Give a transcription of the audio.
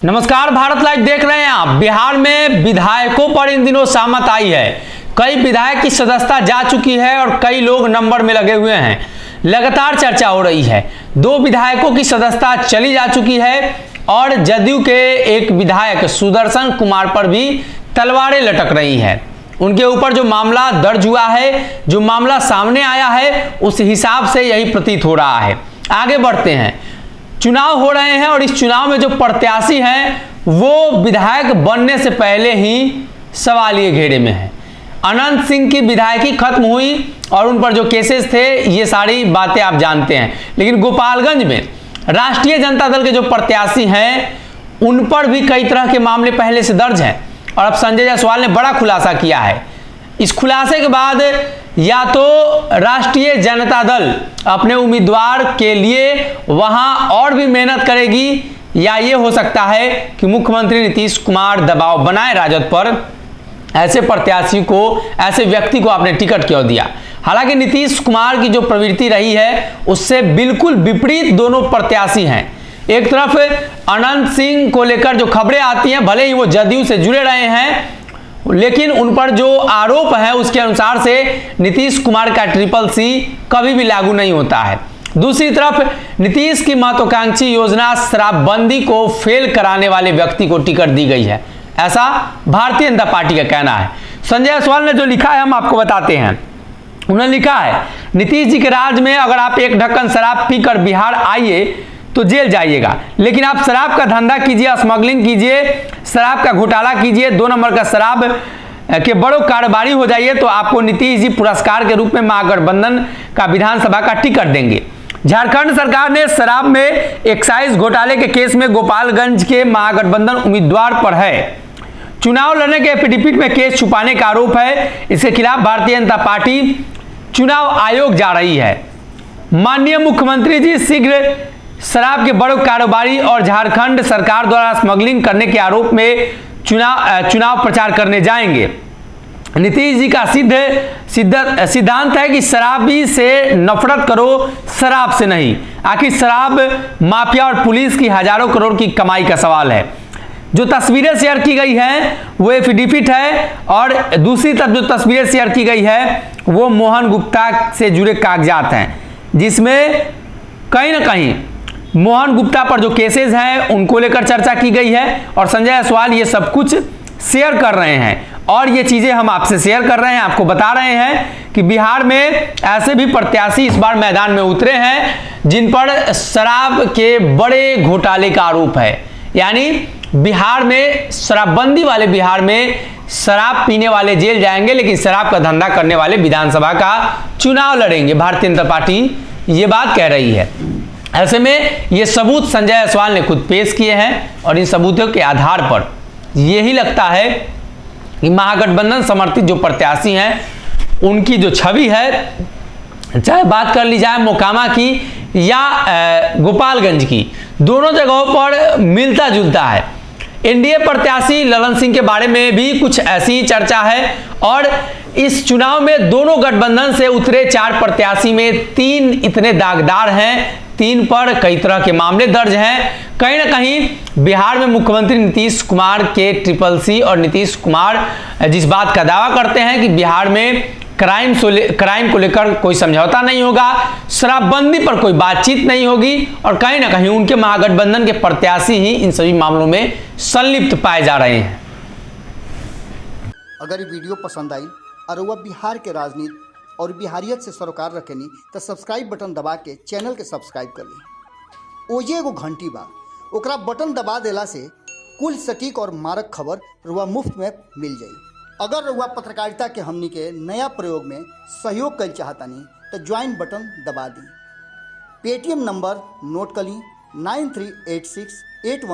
नमस्कार, भारत लाइव देख रहे हैं आप। बिहार में विधायकों पर इन दिनों शामत आई है। कई विधायक की सदस्यता जा चुकी है और कई लोग नंबर में लगे हुए हैं। लगातार चर्चा हो रही है। 2 विधायकों की सदस्यता चली जा चुकी है और जदयू के एक विधायक सुदर्शन कुमार पर भी तलवारें लटक रही हैं। उनके ऊपर जो मामला दर्ज हुआ है, जो मामला सामने आया है, उस हिसाब से यही प्रतीत हो रहा है। आगे बढ़ते हैं। चुनाव हो रहे हैं और इस चुनाव में जो प्रत्याशी हैं वो विधायक बनने से पहले ही सवालिए घेरे में है। अनंत सिंह की विधायकी खत्म हुई और उन पर जो केसेस थे, ये सारी बातें आप जानते हैं। लेकिन गोपालगंज में राष्ट्रीय जनता दल के जो प्रत्याशी हैं उन पर भी कई तरह के मामले पहले से दर्ज हैं और अब संजय जायसवाल ने बड़ा खुलासा किया है। इस खुलासे के बाद या तो राष्ट्रीय जनता दल अपने उम्मीदवार के लिए वहां और भी मेहनत करेगी या ये हो सकता है कि मुख्यमंत्री नीतीश कुमार दबाव बनाए राजद पर। ऐसे प्रत्याशी को, ऐसे व्यक्ति को आपने टिकट क्यों दिया। हालांकि नीतीश कुमार की जो प्रवृत्ति रही है उससे बिल्कुल विपरीत दोनों प्रत्याशी हैं। एक तरफ अनंत सिंह को लेकर जो खबरें आती हैं, भले ही वो जदयू से जुड़े रहे हैं, लेकिन उन पर जो आरोप है उसके अनुसार से नीतीश कुमार का CCC कभी भी लागू नहीं होता है। दूसरी तरफ नीतीश की महत्वाकांक्षी योजना शराबबंदी को फेल कराने वाले व्यक्ति को टिकट दी गई है, ऐसा भारतीय जनता पार्टी का कहना है। संजय जायसवाल ने जो लिखा है हम आपको बताते हैं। उन्होंने लिखा है, नीतीश जी के राज में अगर आप एक ढक्कन शराब पीकर बिहार आइए तो जेल जाइएगा, लेकिन आप शराब का धंधा कीजिए, स्मगलिंग कीजिए, शराब का घोटाला कीजिए, 2 नंबर का शराब के बड़ों कारोबारी हो जाइए तो आपको नीतीश जी पुरस्कार के रूप में महागठबंधन का विधानसभा का टिकट देंगे। झारखंड सरकार ने शराब में एक्साइज घोटाले के केस में गोपालगंज के महागठबंधन उम्मीदवार पर है चुनाव लड़ने के एफिडेविट में केस छुपाने का आरोप है। इसके खिलाफ भारतीय जनता पार्टी चुनाव आयोग जा रही है। माननीय मुख्यमंत्री जी शीघ्र शराब के बड़े कारोबारी और झारखंड सरकार द्वारा स्मगलिंग करने के आरोप में चुनाव प्रचार करने जाएंगे। नीतीश जी का सिद्धांत है कि शराबी से नफरत करो, शराब से नहीं। आखिर शराब माफिया और पुलिस की हजारों करोड़ की कमाई का सवाल है। जो तस्वीरें शेयर की गई हैं वो एफिडेविट है और दूसरी तरफ जो तस्वीरें शेयर की गई है वो मोहन गुप्ता से जुड़े कागजात हैं, जिसमें कहीं ना कहीं मोहन गुप्ता पर जो केसेस हैं उनको लेकर चर्चा की गई है और संजय जायसवाल ये सब कुछ शेयर कर रहे हैं और ये चीजें हम आपसे शेयर कर रहे हैं, आपको बता रहे हैं कि बिहार में ऐसे भी प्रत्याशी इस बार मैदान में उतरे हैं जिन पर शराब के बड़े घोटाले का आरोप है। यानी बिहार में शराबबंदी वाले बिहार में शराब पीने वाले जेल जाएंगे, लेकिन शराब का धंधा करने वाले विधानसभा का चुनाव लड़ेंगे। भारतीय जनता पार्टी ये बात कह रही है। ऐसे में ये सबूत संजय जायसवाल ने खुद पेश किए हैं और इन सबूतों के आधार पर यही लगता है कि महागठबंधन समर्थित जो प्रत्याशी हैं उनकी जो छवि है, चाहे बात कर ली जाए मोकामा की या गोपालगंज की, दोनों जगहों पर मिलता जुलता है। एनडीए प्रत्याशी ललन सिंह के बारे में भी कुछ ऐसी चर्चा है और इस चुनाव में दोनों गठबंधन से उतरे 4 प्रत्याशी में 3 इतने दागदार हैं, 3 पर कई तरह के मामले दर्ज हैं। कहीं ना कहीं बिहार में मुख्यमंत्री नीतीश कुमार के CCC और नीतीश कुमार जिस बात का दावा करते हैं कि बिहार में क्राइम को लेकर कोई समझौता नहीं होगा, शराबबंदी पर कोई बातचीत नहीं होगी और कहीं ना कहीं उनके महागठबंधन के प्रत्याशी ही इन सभी मामलों में संलिप्त पाए जा रहे हैं। अगर ये वीडियो पसंद आई और वह बिहार के राजनीति और बिहारियत से सरोकार रखेनी तो सब्सक्राइब बटन दबा के चैनल के सब्सक्राइब कर ली। ओजे एगो घंटी बा, ओकरा बटन दबा देला से कुल सटीक और मारक खबर रुआ मुफ्त में मिल जाई। अगर रुआ पत्रकारिता के हमनी के नया प्रयोग में सहयोग कर चाहतानी तो ज्वाइन बटन दबा दी। पेटीएम नंबर नोट कर ली 938681